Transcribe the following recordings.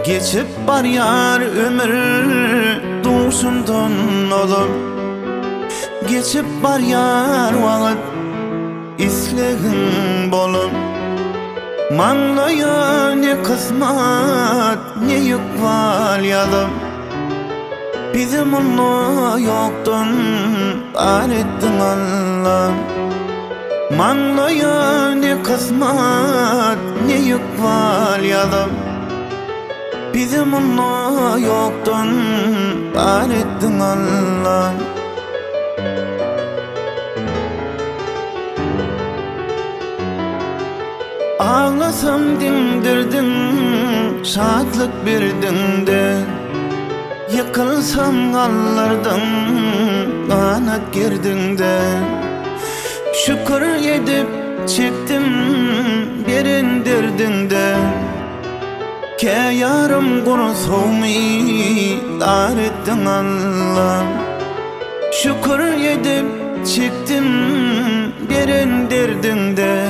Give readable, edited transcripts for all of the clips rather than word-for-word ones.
Geçip barýar ömür duşundan olup, geçip barýar wagt islegin bolup, manlaya ne kısmat ne yükval yadım. Bizim onu yoktan var ettin Allah. Manlaya ne kısmat ne yükval yadım. Bizim onu yoktan var ettin Allah. Ağlasam dindirdin, şadlık birdin de. Yıkılsam allardan, kanat girdin de. Şükür edip çektim, berindirdin de. Ke yarım kuru soğumi, dar ettin Allah. Şükür edip çektim, berindirdin de.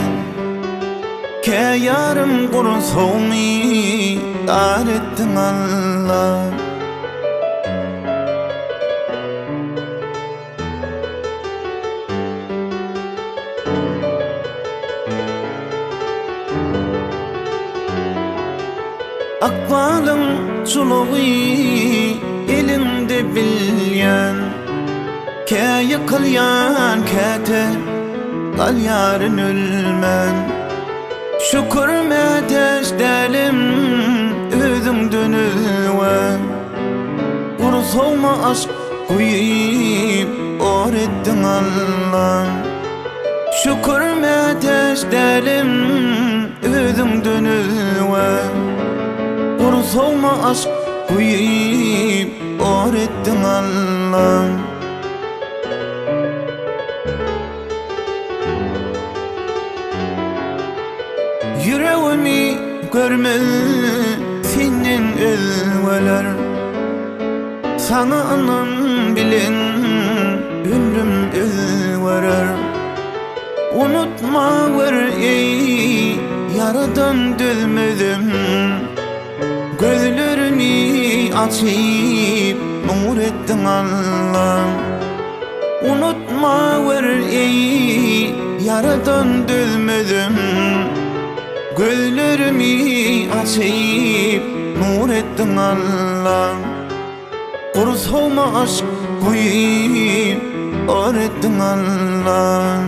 Ke yarım kuru soğumi, dar ettin Allah. Akbalım suluğu elimde bilyen, ke yıkılyan kete kal yarın ölmen. Şükür meteş delim özüm dönüven. Kuru soğuma aşk kuyup öğrettin Allah. Şükür meteş delim özüm dönüven. Kuru soğuma aşk kuyup öğrettin Allah. Yüreğimi görme senin özveler. Sana anan bilin ömrüm özverer. Unutma ver ey yaradan dözmedim. Gözlerini açıp nur ettin Allah. Unutma ver ey yaradan dözmedim. Gözlerimi açıp nur ettin Allah. Kuru soğuma aşk kuyup öğrettin Allah.